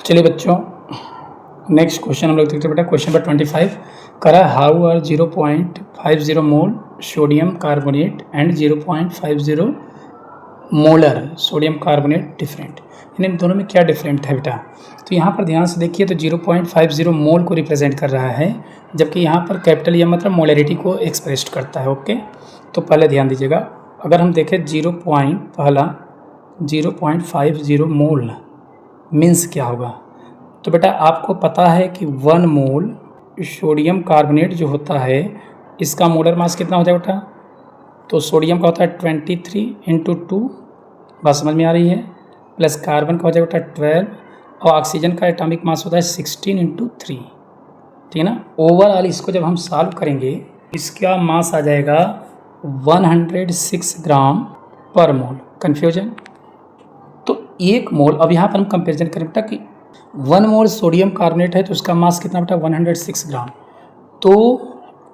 चलिए बच्चों, next question हम लोग देखते हैं बेटा। क्वेश्चन नंबर 25 करा how are 0.50 mole sodium carbonate and 0.50 molar sodium carbonate different, इन दोनों में क्या डिफरेंट है बेटा। तो यहाँ पर ध्यान से देखिए तो 0.50 मोल को रिप्रेजेंट कर रहा है, जबकि यहाँ पर कैपिटल एम मतलब मोलरिटी को एक्सप्रेस करता है। ओके, तो पहले ध्यान दीजिएगा, अगर हम देखें 0.50 मोल मीन्स क्या होगा, तो बेटा आपको पता है कि 1 मोल सोडियम कार्बोनेट जो होता है इसका मोलर मास कितना होता है बेटा। तो सोडियम का होता है 23 × 2, बात समझ में आ रही है, प्लस कार्बन का हो जाएगा बेटा 12 और ऑक्सीजन का एटॉमिक मास होता है 16 × 3, ठीक है ना। ओवरऑल इसको जब हम सॉल्व करेंगे इसका मास आ जाएगा 106 ग्राम पर मोल। कन्फ्यूजन, तो 1 मोल, अब यहाँ पर हम कंपेरिजन करें बेटा कि 1 मोल सोडियम कार्बोनेट है तो उसका मास कितना बेटा 106 ग्राम। तो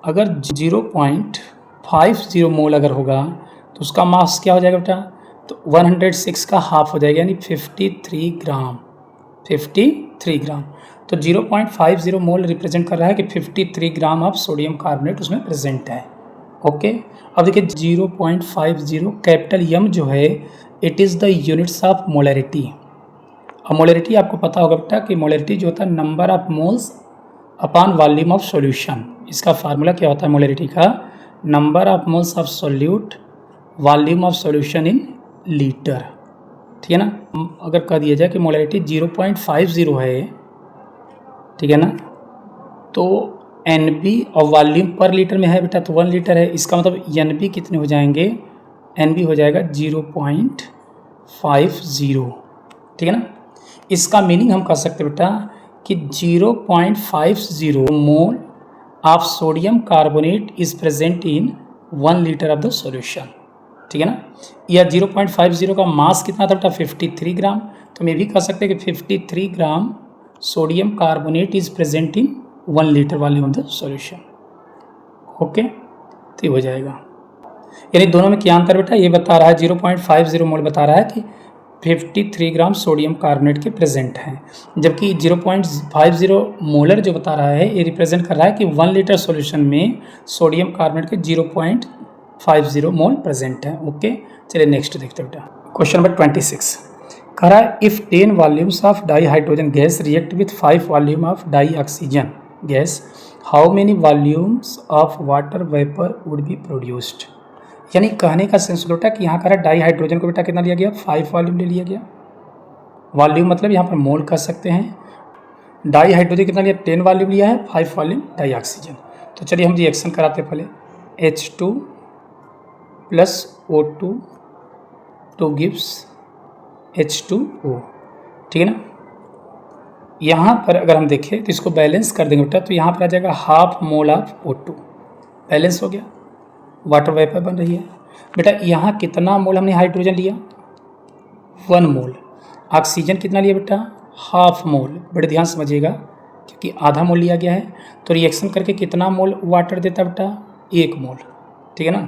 अगर 0.50 मोल अगर होगा तो उसका मास क्या हो जाएगा बेटा, तो 106 का हाफ हो जाएगा, यानी 53 ग्राम। 53 ग्राम, तो 0.50 मोल रिप्रेजेंट कर रहा है कि 53 ग्राम ऑफ सोडियम कार्बोनेट उसमें प्रेजेंट है। ओके, अब देखिए 0.50 कैपिटल एम जो है it is the units of molarity. अब मोलरिटी आपको पता होगा बेटा कि मोलरिटी जो होता है number of moles upon volume of solution. इसका फार्मूला क्या होता है मोलरिटी का, number of moles of solute volume of solution in litre, ठीक है ना। अगर कह दिया जाए कि मोलरिटी 0.50 है, ठीक है ना, तो NB और वॉल्यूम पर लीटर में है बेटा तो 1 लीटर है, इसका मतलब NB कितने हो जाएंगे, NB हो जाएगा 0.50, ठीक है ना। इसका मीनिंग हम कह सकते बेटा कि 0.50 mole of sodium carbonate is present in 1 litre of the solution, ठीक है ना। या 0.50 का मास कितना था बेटा 53 ग्राम, तो हम ये भी कह सकते हैं कि 53 gram sodium carbonate is present in 1 litre volume of the solution. Okay, तो ये हो जाएगा, यानी दोनों में क्या अंतर बेटा, ये बता रहा है 0.50 मोल बता रहा है कि 53 ग्राम सोडियम कार्बोनेट के प्रेजेंट हैं, जबकि 0.50 मोलर जो बता रहा है ये रिप्रेजेंट कर रहा है कि 1 लीटर सॉल्यूशन में सोडियम कार्बोनेट के 0.50 मोल प्रेजेंट हैं। ओके, चलिए नेक्स्ट देखते हैं बेटा। क्वेश्चन नंबर 26 कह रहा है if 10 volumes of dihydrogen gas react with 5 volume of dioxygen gas, how many volumes of water vapour would be produced. यानी कहने का सेंस बेटा कि यहाँ कह रहा है डाई हाइड्रोजन को बेटा कितना लिया गया, 5 वॉल्यूम ले लिया गया। वॉल्यूम मतलब यहाँ पर मोल कह सकते हैं। डाई हाइड्रोजन कितना लिया, 10 वॉल्यूम लिया है, 5 वॉल्यूम डाई ऑक्सीजन। तो चलिए हम रिएक्शन कराते हैं पहले, H2 + O2 2 गिव्स H2O, ठीक है ना। यहाँ पर अगर हम देखें तो इसको बैलेंस कर देंगे बेटा, तो यहाँ पर आ जाएगा half mole of O2, balance हो गया, वाटर वेपर बन रही है बेटा। यहाँ कितना मोल हमने हाइड्रोजन लिया, 1 मोल। ऑक्सीजन कितना लिया बेटा, हाफ मोल। बड़े ध्यान समझिएगा क्योंकि आधा मोल लिया गया है, तो रिएक्शन करके कितना मोल वाटर देता बेटा, 1 मोल, ठीक है ना।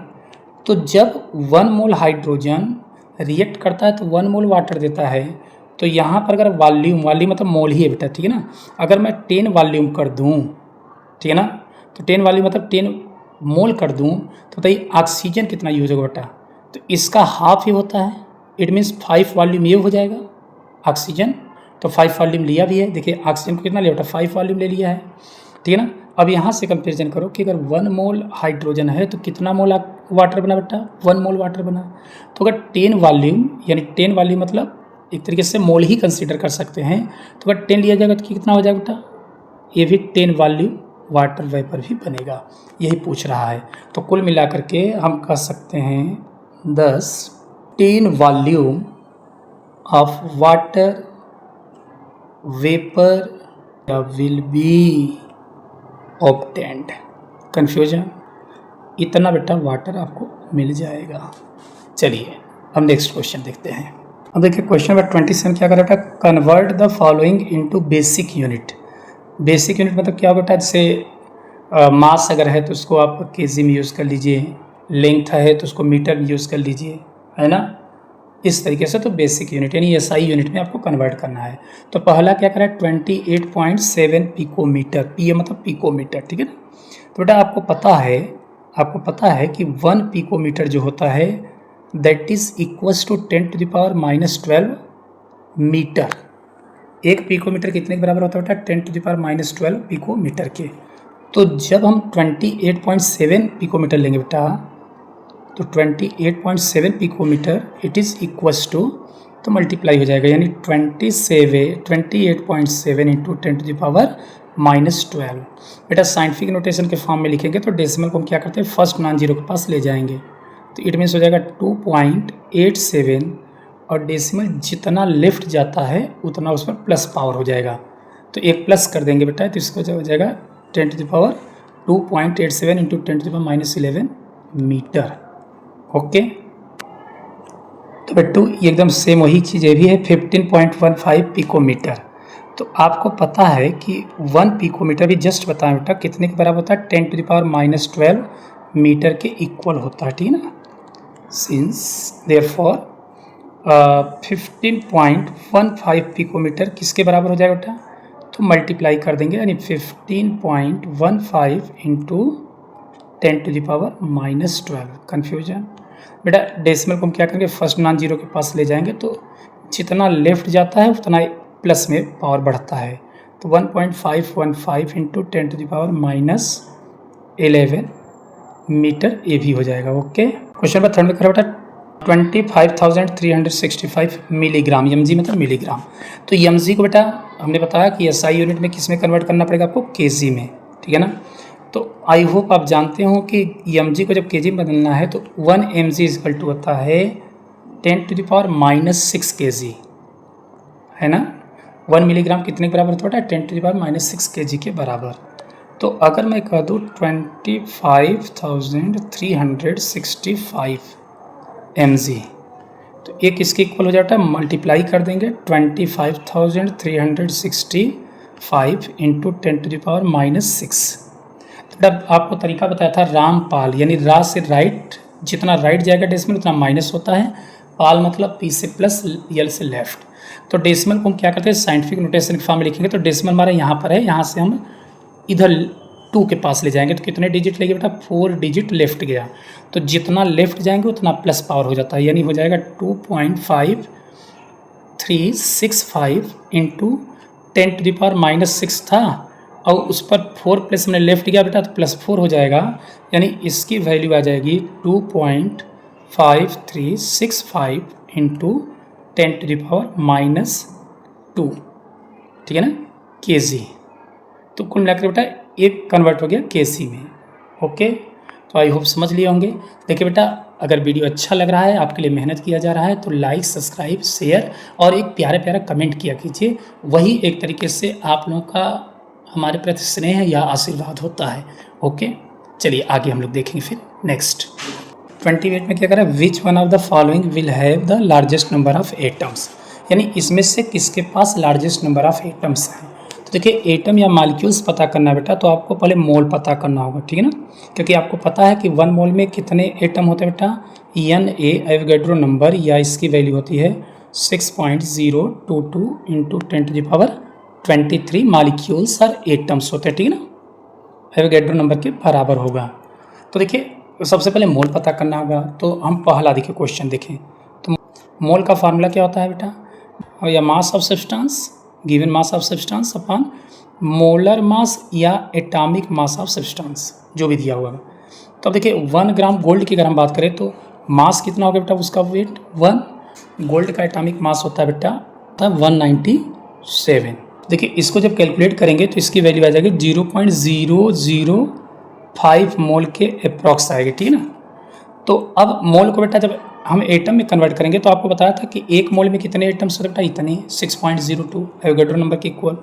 तो जब 1 मोल हाइड्रोजन रिएक्ट करता है तो 1 मोल वाटर देता है, तो यहाँ पर अगर वॉल्यूम मतलब मोल ही है बेटा, ठीक है ना। अगर मैं 10 वॉल्यूम कर दूँ, ठीक है ना, तो 10 वॉल्यूम मतलब 10 मोल कर दूँ तो बताइए ऑक्सीजन कितना यूज होगा बेटा, तो इसका हाफ ही होता है, इट मीन्स 5 वॉल्यूम ये हो जाएगा ऑक्सीजन, तो 5 वॉल्यूम लिया भी है। देखिए ऑक्सीजन को कितना लिया बेटा, 5 वॉल्यूम ले लिया है, ठीक है ना। अब यहाँ से कंपेरिजन करो कि अगर 1 मोल हाइड्रोजन है तो कितना मोल वाटर बना बेटा, 1 मोल वाटर बना। तो अगर 10 वॉल्यूम, यानी 10 वॉल्यूम मतलब एक तरीके से मोल ही कंसीडर कर सकते हैं, तो अगर 10 लिया जाएगा तो कितना हो जाएगा बेटा, ये भी 10 वॉल्यूम वाटर वेपर भी बनेगा, यही पूछ रहा है। तो कुल मिलाकर के हम कह सकते हैं 10 volume of water vapour will be obtained. Confusion, इतना बेटा वाटर आपको मिल जाएगा। चलिए हम नेक्स्ट क्वेश्चन देखते हैं। अब देखिए क्वेश्चन नंबर 27 क्या कर रहा बेटा, convert the following into basic unit. Basic unit मतलब क्या बेटा, जैसे मास अगर है तो उसको आप केजी में यूज़ कर लीजिए, लेंथ है तो उसको मीटर में यूज़ कर लीजिए, है ना। इस तरीके से, तो बेसिक यूनिट यानी एसआई यूनिट में आपको कन्वर्ट करना है। तो पहला क्या करा है 28.7 पिकोमीटर, पी मतलब पिकोमीटर, ठीक है ना। तो बेटा आपको पता है कि 1 पिकोमीटर जो होता है that is equals to 10⁻⁻12 metre. एक पिकोमीटर कितने के बराबर होता है बेटा? 10⁻⁻12 पिकोमीटर के। तो जब हम 28.7 पिकोमीटर लेंगे बेटा, तो 28.7 picometre it is equals to, तो मल्टीप्लाई हो जाएगा, यानी 28.7 इंटू 10⁻⁻12। बेटा साइंटिफिक नोटेशन के फॉर्म में लिखेंगे तो डेसिमल को हम क्या करते हैं, फर्स्ट नॉन जीरो के पास ले जाएंगे, तो इट मीन्स हो जाएगा 2.87, और डेसिमल जितना लेफ्ट जाता है उतना उस पर प्लस पावर हो जाएगा, तो एक प्लस कर देंगे बेटा, तो इसको हो जाएगा 2.87 इंटू 10⁻⁻11 मीटर। ओके, तो बेटू ये एकदम सेम वही चीज़ ये भी है, 15.15 पिकोमीटर। तो आपको पता है कि 1 पिकोमीटर भी जस्ट बताएं बेटा कितने के बराबर होता है, 10⁻⁻12 मीटर के इक्वल होता है, ठीक है ना। सिंस देयरफॉर 15.15 पिकोमीटर किसके बराबर हो जाएगा बेटा, तो मल्टीप्लाई कर देंगे, यानी 15.15 इंटू 10⁻⁻12। कन्फ्यूजन बेटा, डेसिमल को हम क्या करेंगे, फर्स्ट नॉन जीरो के पास ले जाएंगे, तो जितना लेफ्ट जाता है उतना प्लस में पावर बढ़ता है, तो 1.515 इंटू 10⁻⁻11 मीटर ये भी हो जाएगा। ओके, क्वेश्चन नंबर 3 में करें बेटा 25,365 मिलीग्राम, एमजी मतलब मिलीग्राम। तो एमजी को बेटा हमने बताया कि एसआई यूनिट में किस में कन्वर्ट करना पड़ेगा आपको, केजी में, ठीक है ना। तो आई होप आप जानते हो कि एमजी को जब केजी में बदलना है तो 1 mg इक्वल टू होता है 10⁻⁻6 kg, है ना। 1 मिलीग्राम कितने के बराबर होता है, 10⁻⁻6 kg के बराबर। तो अगर मैं कह दूँ 25,365 mg, तो ये किसके इक्वल हो जाता है, मल्टीप्लाई कर देंगे 25,365 इंटू 10⁻⁻6। तब आपको तरीका बताया था रामपाल, यानी रा से राइट, जितना राइट जाएगा डेसिमल उतना माइनस होता है, पाल मतलब पी से प्लस, यल से लेफ्ट। तो डेसिमल को हम क्या करते हैं, साइंटिफिक नोटेशन के फॉर्म में लिखेंगे, तो डेसिमल हमारा यहाँ पर है, यहाँ से हम इधर 2 के पास ले जाएंगे, तो कितने डिजिट लेंगे बेटा, 4 डिजिट लेफ्ट गया, तो जितना लेफ्ट जाएंगे उतना प्लस पावर हो जाता है, यानी हो जाएगा 2.5365 इंटू 10⁻⁻6 था, और उस पर 4 प्लस हमने लेफ्ट गया बेटा, तो +4 हो जाएगा, यानी इसकी वैल्यू आ जाएगी 2.5365 इंटू 10⁻⁻2, ठीक है ना, kg। तो कुल मिलाकर बेटा एक कन्वर्ट हो गया केसी में। ओके, तो आई होप समझ लिए होंगे। देखिए बेटा, अगर वीडियो अच्छा लग रहा है, आपके लिए मेहनत किया जा रहा है, तो लाइक, सब्सक्राइब, शेयर और एक प्यारा प्यारा कमेंट किया कीजिए, वही एक तरीके से आप लोगों का हमारे प्रति स्नेह या आशीर्वाद होता है। ओके, चलिए आगे हम लोग देखेंगे फिर नेक्स्ट। 28 में क्या करें, which one of the following will have the largest number of atoms, यानी इसमें से किसके पास लार्जेस्ट नंबर ऑफ एटम्स हैं। तो देखिए एटम या मॉलिक्यूल्स पता करना है बेटा, तो आपको पहले मोल पता करना होगा, ठीक है ना, क्योंकि आपको पता है कि 1 मोल में कितने एटम होते हैं बेटा, Na एवोगैड्रो नंबर या इसकी वैल्यू होती है 6.022 इंटू 10⁻23 मॉलिक्यूल्स और एटम्स होते हैं, ठीक है ना, एवोगैड्रो नंबर के बराबर होगा। तो देखिए सबसे पहले मोल पता करना होगा, तो हम पहला देखिए क्वेश्चन देखें, तो मोल का फार्मूला क्या होता है बेटा, या mass of substance, given mass of substance upon molar mass या एटॉमिक मास ऑफ सब्सटेंस, जो भी दिया हुआ है। तो अब देखिए 1 ग्राम गोल्ड की अगर हम बात करें तो मास कितना होगा बेटा, उसका वेट 1, गोल्ड का एटॉमिक मास होता है बेटा 197। देखिए इसको जब कैलकुलेट करेंगे तो इसकी वैल्यू आ जाएगी 0.005 मोल के अप्रॉक्स आएगी, ठीक है ना। तो अब मोल को बेटा जब हम एटम में कन्वर्ट करेंगे तो आपको बताया था कि 1 मोल में कितने एटम्स होते बेटा, इतने 6.02 एवोगैड्रो नंबर के इक्वल।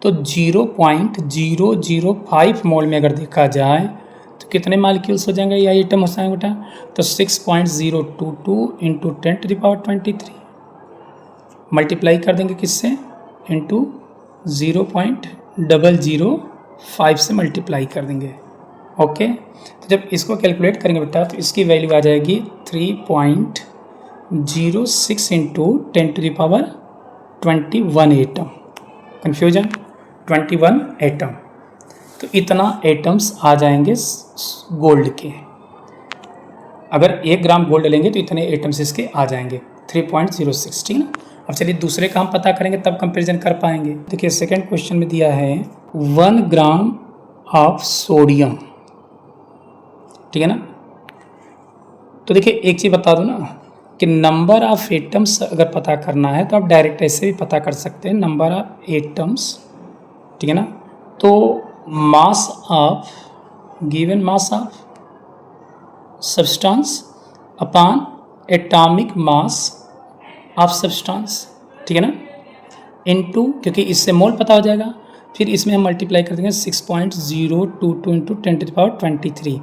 तो 0.005 मोल में अगर देखा जाए तो कितने मॉलिक्यूल्स हो जाएंगे या एटम हो जाएंगे बेटा, तो 6.022 इंटू 10⁻23 मल्टीप्लाई कर देंगे किससे, इंटू 0.005 से मल्टीप्लाई कर देंगे। ओके, तो जब इसको कैलकुलेट करेंगे बेटा तो इसकी वैल्यू आ जाएगी 3.0 06 इंटू 10⁻21 एटम। Confusion, 21 atom. तो इतना एटम्स आ जाएंगे गोल्ड के। अगर 1 ग्राम गोल्ड लेंगे तो इतने एटम्स इसके आ जाएंगे 3.06। ठीक है ना। अब चलिए दूसरे का हम पता करेंगे तब कंपैरिजन कर पाएंगे। देखिए सेकंड क्वेश्चन में दिया है 1 ग्राम ऑफ सोडियम। ठीक है ना। तो देखिए एक चीज़ बता दूं ना कि नंबर ऑफ एटम्स अगर पता करना है तो आप डायरेक्ट ऐसे भी पता कर सकते हैं, नंबर ऑफ एटम्स। ठीक है ना। तो mass of given mass of substance upon atomic mass of substance. ठीक है ना। इनटू, क्योंकि इससे मोल पता हो जाएगा, फिर इसमें हम मल्टीप्लाई कर देंगे 6.022 इंटू 10⁻23।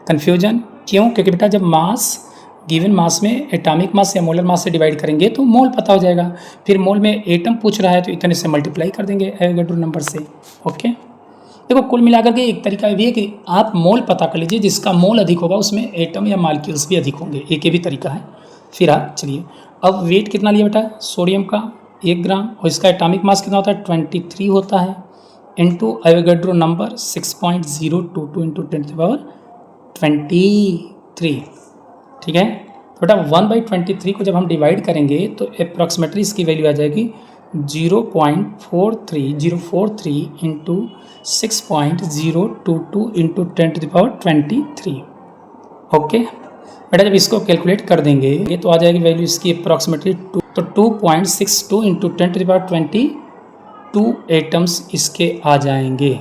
कन्फ्यूजन क्यों? क्योंकि बेटा जब मास गिवन मास में एटॉमिक मास या मोलर मास से डिवाइड करेंगे तो मोल पता हो जाएगा। फिर मोल में एटम पूछ रहा है तो इतने से मल्टीप्लाई कर देंगे एवोगैड्रो नंबर से। ओके। देखो कुल मिलाकर के एक तरीका ये भी है कि आप मोल पता कर लीजिए, जिसका मोल अधिक होगा उसमें एटम या मालिक्यूल्स भी अधिक होंगे। एक ये भी तरीका है। फिर आप चलिए, अब वेट कितना लिया बेटा सोडियम का 1 ग्राम, और इसका एटॉमिक मास कितना होता है 23 होता है, इंटू एवोगैड्रो नंबर 6.022 इंटू 10⁻23। ठीक है। तो बेटा 1/23 को जब हम डिवाइड करेंगे तो अप्रॉक्सीमेटली इसकी वैल्यू आ जाएगी 0.043 इंटू 6.022 इंटू 10⁻23। ओके बेटा, जब इसको कैलकुलेट कर देंगे तो आ जाएगी वैल्यू इसकी अप्रॉक्सीमेटली 2.62 इंटू 10⁻22 एटम्स इसके आ जाएंगे।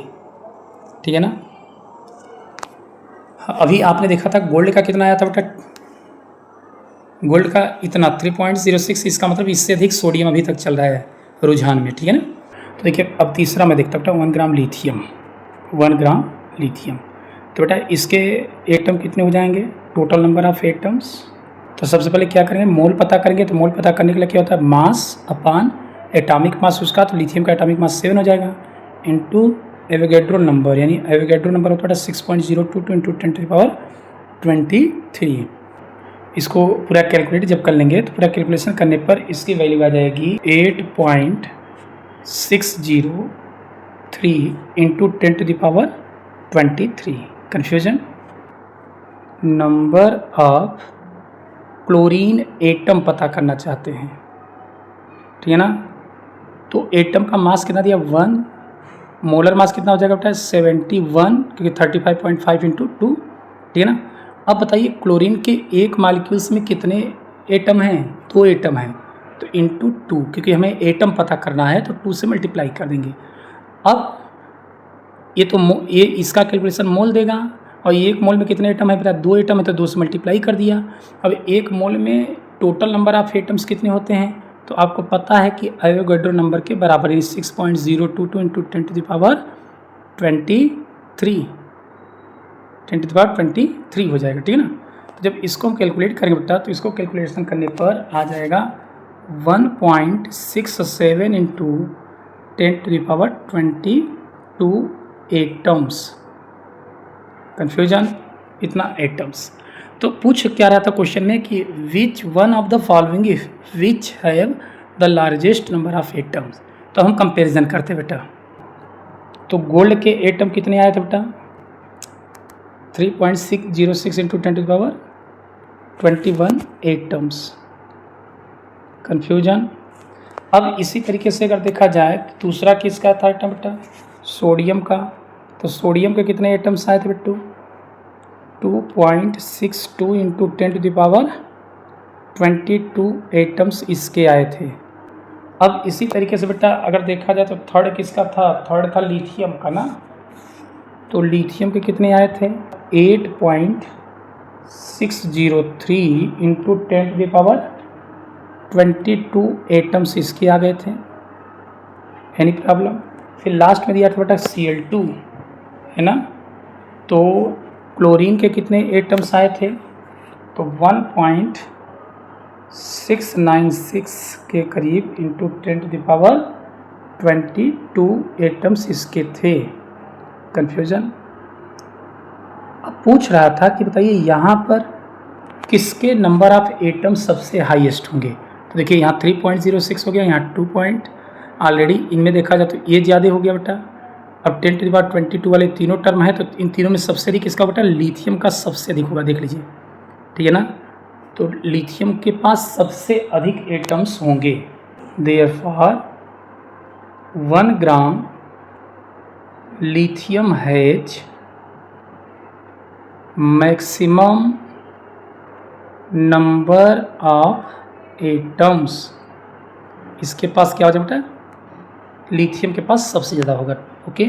ठीक है ना। अभी आपने देखा था गोल्ड का कितना आया था बेटा, गोल्ड का इतना 3.06। इसका मतलब इससे अधिक सोडियम अभी तक चल रहा है रुझान में। ठीक है ना। तो देखिए अब तीसरा मैं देखता बेटा 1 ग्राम लिथियम। 1 ग्राम लिथियम, तो बेटा इसके एटम कितने हो जाएंगे, टोटल नंबर ऑफ एटम्स। तो सबसे पहले क्या करेंगे, मोल पता करेंगे। तो मोल पता करने के लिए क्या होता है, मास अपॉन एटॉमिक मास उसका। तो लिथियम का एटॉमिक मास 7 हो जाएगा, इंटू एवोगैड्रो नंबर, यानी एवोगैड्रो नंबर होता है 6.022 इंटू 10⁻23। इसको पूरा कैलकुलेट जब कर लेंगे तो पूरा कैलकुलेशन करने पर इसकी वैल्यू आ जाएगी 8.603 into 10⁻23। Confusion, number of chlorine atom पता करना चाहते हैं। ठीक है ना। तो एटम का मास कितना दिया 1, मोलर मास कितना हो जाएगा बेटा 71, क्योंकि 35.5 इंटू 2। ठीक है ना। अब बताइए क्लोरीन के एक मालिक्यूल्स में कितने एटम हैं, 2 एटम हैं। तो इंटू 2, क्योंकि हमें एटम पता करना है तो 2 से मल्टीप्लाई कर देंगे। अब ये तो ये इसका कैलकुलेशन मोल देगा, और एक मोल में कितने एटम है बेटा 2 एटम है, तो 2 से मल्टीप्लाई कर दिया। अब एक मोल में टोटल नंबर ऑफ एटम्स कितने होते हैं, तो आपको पता है कि एवोगैड्रो नंबर के बराबर, यानी 6.022 इंटू 10⁻23 हो जाएगा। ठीक है ना। तो जब इसको हम कैलकुलेट करेंगे बेटा, तो इसको कैलकुलेशन करने पर आ जाएगा 1.67 इंटू 10⁻22 एटम्स। कन्फ्यूजन, इतना एटम्स। तो पूछ क्या रहा था क्वेश्चन में कि which one of the following which have the largest number of atoms. तो हम कंपैरिजन करते बेटा। तो गोल्ड के एटम कितने आए थे बेटा 3.606 इंटू 10⁻21 एटम्स। कन्फ्यूजन। अब इसी तरीके से अगर देखा जाए तो दूसरा किसका था एटम बेटा सोडियम का। तो सोडियम के कितने एटम्स आए थे बेटू 2.62 इंटू 10⁻22 एटम्स इसके आए थे। अब इसी तरीके से बेटा अगर देखा जाए तो थर्ड किसका था, थर्ड था लिथियम का ना। तो लिथियम के कितने आए थे 8.603 इंटू 10⁻22 एटम्स इसके आ गए थे। Any problem. फिर लास्ट में दिया था बेटा Cl2 है ना। तो क्लोरीन के कितने एटम्स आए थे, तो 1.696 के करीब इंटू 10⁻22 एटम्स इसके थे। कन्फ्यूजन। अब पूछ रहा था कि बताइए यहाँ पर किसके नंबर ऑफ एटम्स सबसे हाईएस्ट होंगे। तो देखिए यहाँ 3.06 हो गया, यहाँ 2 पॉइंट ऑलरेडी इनमें देखा जाए तो ये ज़्यादा हो गया बेटा। अब 10⁻22 वाले तीनों टर्म है, तो इन तीनों में सबसे अधिक किसका बेटा, लिथियम का सबसे अधिक होगा, देख लीजिए, ठीक है ना। तो लिथियम के पास सबसे अधिक एटम्स होंगे। Therefore 1 gram lithium has maximum number of atoms. इसके पास क्या हो जाए बेटा, लिथियम के पास सबसे ज़्यादा होगा। ओके।